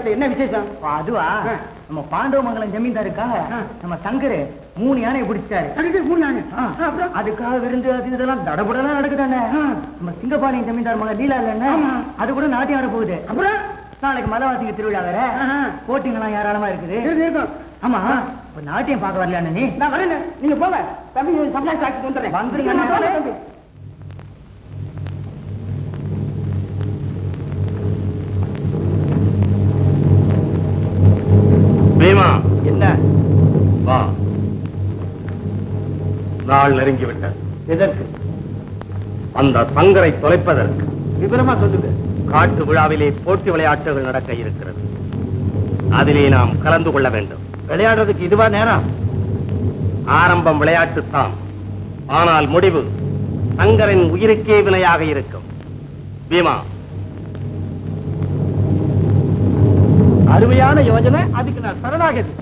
இடத்துல என்ன விசேஷம்? அதுவா, நம்ம பாண்டவமங்கலம் ஜமீன்தாருக்காக நம்ம சங்கரு 3 யானையை பிடிச்சிட்டாரு. 3 யானை? அதுக்காக விருந்து அது இதெல்லாம் தடபுடலாம் நடக்குதானே. நம்ம சிங்கப்பாளையம் ஜமீன்தார் மகன் லீலா இல்லைன்னு அது கூட நாட்டியம் ஆட போகுது. அப்புறம் நாளைக்கு மலைவாசிங்க திருவிழா வேற, போட்டிங்கெல்லாம் ஏராளமா இருக்குது. ஆமா, நாட்டியம் பார்க்க வரல நீ? நான் வரேன், நீங்க போங்க. தம்பி சப்ளை சாக்கி வந்துடுறேன். வந்துருங்க. பீமா, என்ன? வா. நாள் நெருங்கிவிட்டது. எதற்கு? அந்த சங்கரை தொலைப்பதற்கு. விவரமா சொல்லுங்க. காட்டு விழாவிலே போட்டி விளையாட்டுகள் நடக்க இருக்கிறது. அதிலே நாம் கலந்து கொள்ள வேண்டும். விளையாடுறதுக்கு இதுவா நேரம்? ஆரம்பம் விளையாட்டுத்தான், ஆனால் முடிவு சங்கரின் உயிருக்கே வினையாக இருக்கும். பீமா, அருமையான யோஜனை. அதுக்கு நான் சரணாகதி.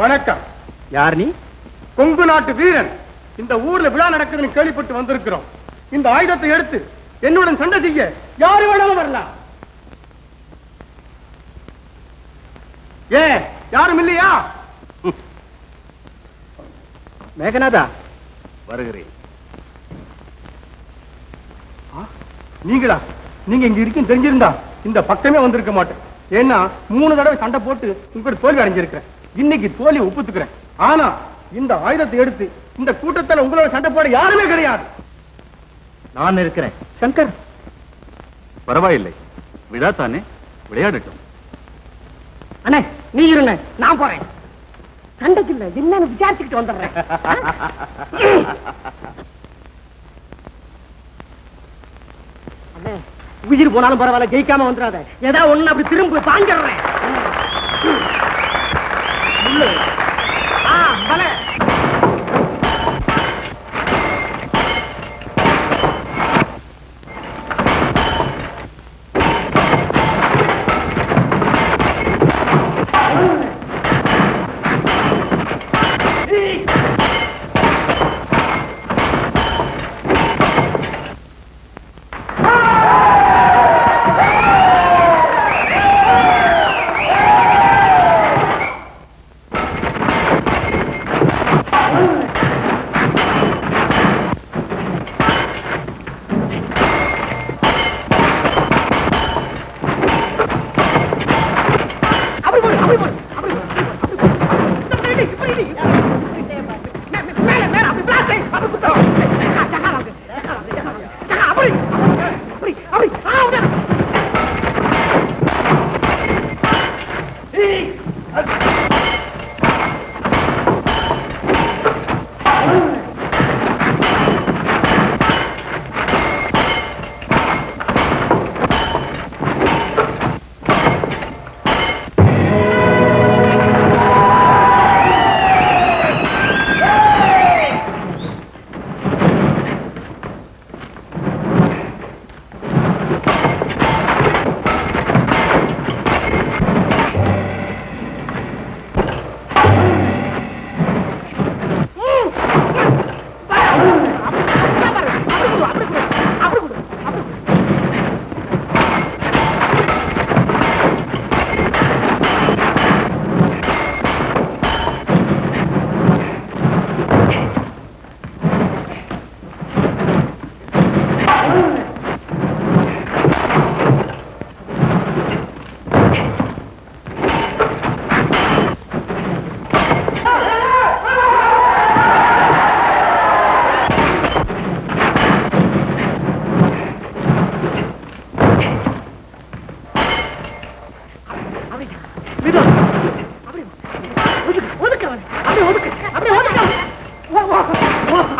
வணக்கம். யார் நீ? கொங்கு நாட்டு வீரன். இந்த ஊர்ல விழா நடக்குதுன்னு கேள்விப்பட்டு வந்திருக்கிறோம். இந்த ஆயுதத்தை எடுத்து என்னுடன் சண்டை செய்ய யாரு வேணாலும் வரலாம். ஏன் யாரும் இல்லையா? மேகநாதா, வருகிறேன். நீங்களா? நீங்க இங்க இருக்கீங்க தெரிஞ்சிருந்தா இந்த பக்கமே வந்திருக்க மாட்டேன். ஏன்னா 3 தடவை சண்டை போட்டு உங்களுக்கு தோல்வி அடைஞ்சிருக்கிறேன். இன்னைக்கு தோல்வி ஒப்புத்துக்கிறேன். ஆனா இந்த ஆயுதத்தை எடுத்து இந்த கூட்டத்தில் உங்களோட சண்டை போட யாருமே கிடையாது. நான் இருக்கிறேன். சங்கர், பரவாயில்லை, விழா தானே, விளையாடட்டும். அண்ணே நீ இருங்க, நான் போறேன். சண்டைக்கு இல்ல, என்னன்னு விசாரிச்சுக்கிட்டு வந்துடுறேன். அண்ணே, உயிர் போனாலும் பரவாயில்ல, ஜெயிக்காம வந்துடாத. ஏதாவது ஒண்ணு அப்படி திரும்ப தாங்கிடுறேன். பலே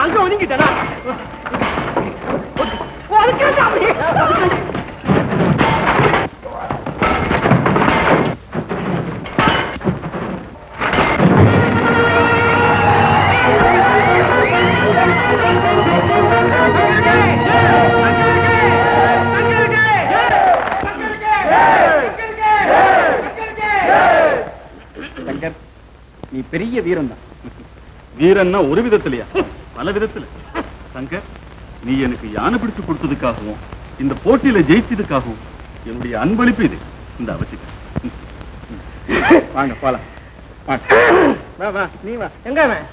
அங்க ஒதுங்கிட்டா சங்கர், நீ பெரிய வீரன் தான். வீரன்னா ஒரு விதத்திலையா? பல விதத்துல. சங்கர், நீ எனக்கு யானை பிடிச்சு கொடுத்ததுக்காகவும் இந்த போட்டியில ஜெயிச்சதுக்காகவும் என்னுடைய அன்பளிப்பு இது. இந்த அவசியம். வாங்க போலாம். வா வா, நீ வா. எங்க அவன்?